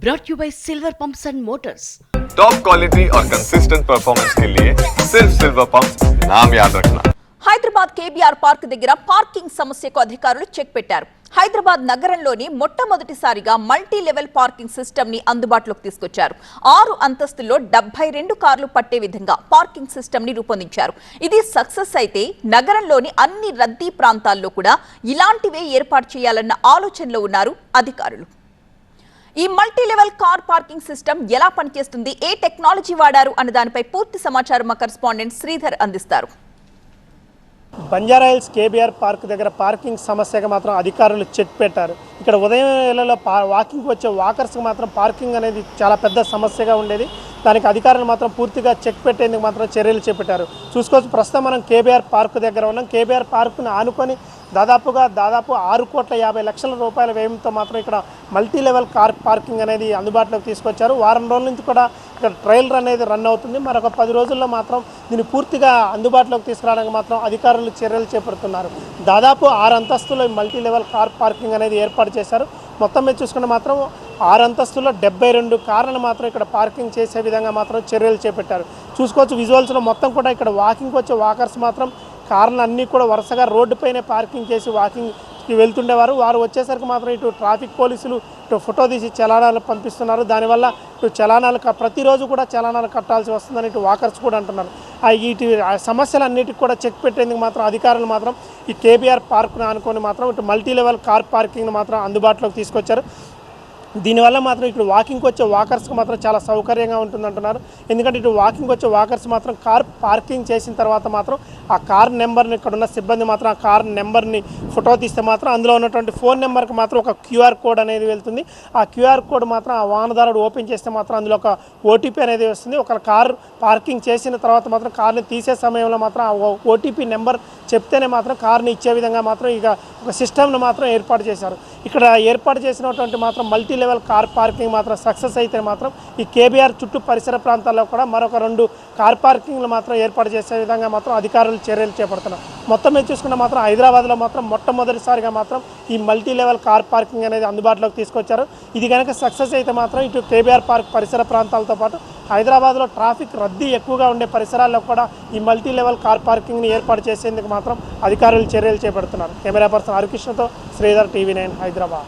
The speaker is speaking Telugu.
brought you by Silver Pumps and Motors. Top quality और कंसिस्टेंट परफॉर्मेंस के लिए सिर्फ सिल्वर पंप्स नाम याद रखना. హైదరాబాద్ కేబీఆర్ పార్క్ దగ్గర పార్కింగ్ సమస్యకు అధికారులు చెక్ పెట్టారు. హైదరాబాద్ నగరంలోని మొట్టమొదటిసారిగా మల్టీ లెవెల్ పార్కింగ్ సిస్టమ్ ని అందుబాటులోకి తీసుకొచ్చారు. 6 అంతస్తుల్లో 72 కార్లు పట్టే విధంగా పార్కింగ్ సిస్టమ్ ని రూపొందించారు. ఇది సక్సెస్ అయితే నగరంలోని అన్ని రద్దీ ప్రాంతాల్లో కూడా ఇలాంటివే ఏర్పాటు చేయాలన్న ఆలోచనలో ఉన్నారు అధికారులు. ఈ multi level car parking system ఎలా పనిచేస్తుంది, ఏ టెక్నాలజీ వాడారు అన్న దానిపై పూర్తి సమాచారం మా కరెస్పాండెంట్ శ్రీధర్ అందిస్తారు. బంజారాహిల్స్ కేబీఆర్ పార్క్ దగ్గర పార్కింగ్ సమస్యగా మాత్రం అధికారులు చెక్ పెట్టారు. ఇక్కడ ఉదయం వేళలో వాకింగ్కి వచ్చే వాకర్స్కి మాత్రం పార్కింగ్ అనేది చాలా పెద్ద సమస్యగా ఉండేది. దానికి అధికారులు మాత్రం పూర్తిగా చెక్ పెట్టేందుకు మాత్రం చర్యలు చేపట్టారు. చూసుకోవచ్చు, ప్రస్తుతం మనం కేబీఆర్ పార్క్ దగ్గర ఉన్నాం. కేబీఆర్ పార్క్ను ఆనుకొని దాదాపు 6,50,00,000 రూపాయల వ్యయంతో మాత్రం ఇక్కడ మల్టీ లెవెల్ కార్ పార్కింగ్ అనేది అందుబాటులోకి తీసుకొచ్చారు. వారం రోజుల నుంచి కూడా ఇక్కడ ట్రయల్ రన్ అనేది రన్ అవుతుంది. మరొక 10 రోజుల్లో మాత్రం దీన్ని పూర్తిగా అందుబాటులోకి తీసుకురావడానికి మాత్రం అధికారులు చర్యలు చేపడుతున్నారు. దాదాపు 6 అంతస్తుల్లో మల్టీ లెవెల్ కార్ పార్కింగ్ అనేది ఏర్పాటు చేశారు. మొత్తం మీద చూసుకుంటే మాత్రం 6 అంతస్తుల్లో 72 కార్లను మాత్రం ఇక్కడ పార్కింగ్ చేసే విధంగా మాత్రం చర్యలు చేపట్టారు. చూసుకోవచ్చు, విజువల్స్లో మొత్తం కూడా ఇక్కడ వాకింగ్కి వచ్చే వాకర్స్ మాత్రం కార్లు అన్నీ కూడా వరుసగా రోడ్డుపైనే పార్కింగ్ చేసి వాకింగ్కి వెళ్తుండేవారు. వారు వచ్చేసరికి మాత్రం ఇటు ట్రాఫిక్ పోలీసులు ఇటు ఫోటో తీసి చలానాలు పంపిస్తున్నారు. దానివల్ల ఇటు చలానాలు ప్రతిరోజు కూడా చలానాలు కట్టాల్సి వస్తుందని ఇటు వాకర్స్ కూడా అంటున్నారు. ఇటు సమస్యలన్నిటికి కూడా చెక్ పెట్టేందుకు మాత్రం అధికారులు మాత్రం ఈ కేబీఆర్ పార్క్ను అనుకొని మాత్రం ఇటు మల్టీ లెవెల్ కార్ పార్కింగ్ను మాత్రం అందుబాటులోకి తీసుకొచ్చారు. దీనివల్ల మాత్రం ఇక్కడ వాకింగ్కి వచ్చే వాకర్స్కి మాత్రం చాలా సౌకర్యంగా ఉంటుందంటున్నారు. ఎందుకంటే ఇటు వాకింగ్కి వచ్చే వాకర్స్ మాత్రం కార్ పార్కింగ్ చేసిన తర్వాత మాత్రం ఆ కార్ నెంబర్ని ఇక్కడ ఉన్న సిబ్బంది మాత్రం ఆ కార్ నెంబర్ని ఫోటో తీస్తే మాత్రం అందులో ఉన్నటువంటి ఫోన్ నెంబర్కి మాత్రం ఒక క్యూఆర్ కోడ్ అనేది వెళ్తుంది. ఆ క్యూఆర్ కోడ్ మాత్రం ఆ వాహనదారుడు ఓపెన్ చేస్తే మాత్రం అందులో ఒక ఓటీపీ అనేది వస్తుంది. ఒక కార్ పార్కింగ్ చేసిన తర్వాత మాత్రం కార్ని తీసే సమయంలో మాత్రం ఆ ఓటీపీ నెంబర్ చెప్తేనే మాత్రం కార్ని ఇచ్చే విధంగా మాత్రం ఇక ఒక సిస్టమ్ను మాత్రం ఏర్పాటు చేశారు. ఇక్కడ ఏర్పాటు చేసినటువంటి మాత్రం మల్టీ లెవెల్ కార్ పార్కింగ్ మాత్రం సక్సెస్ అయితే మాత్రం ఈ కేబీఆర్ చుట్టూ పరిసర ప్రాంతాల్లో కూడా మరొక 2 కార్ పార్కింగ్లు మాత్రం ఏర్పాటు చేసే విధంగా మాత్రం అధికారులు చర్యలు చేపడుతున్నారు. మొత్తం మీద చూసుకుంటే మాత్రం హైదరాబాద్లో మాత్రం మొట్టమొదటిసారిగా మాత్రం ఈ మల్టీ లెవెల్ కార్ పార్కింగ్ అనేది అందుబాటులోకి తీసుకొచ్చారు. ఇది కనుక సక్సెస్ అయితే మాత్రం ఇటు కేబీఆర్ పార్క్ పరిసర ప్రాంతాలతో పాటు హైదరాబాద్లో ట్రాఫిక్ రద్దీ ఎక్కువగా ఉండే పరిసరాల్లో కూడా ఈ మల్టీ లెవెల్ కార్ పార్కింగ్ని ఏర్పాటు చేసేందుకు మాత్రం అధికారులు చర్యలు చేపడుతున్నారు. కెమెరా పర్సన్ హరికృష్ణతో శ్రీధర్, TV9 హైదరాబాద్.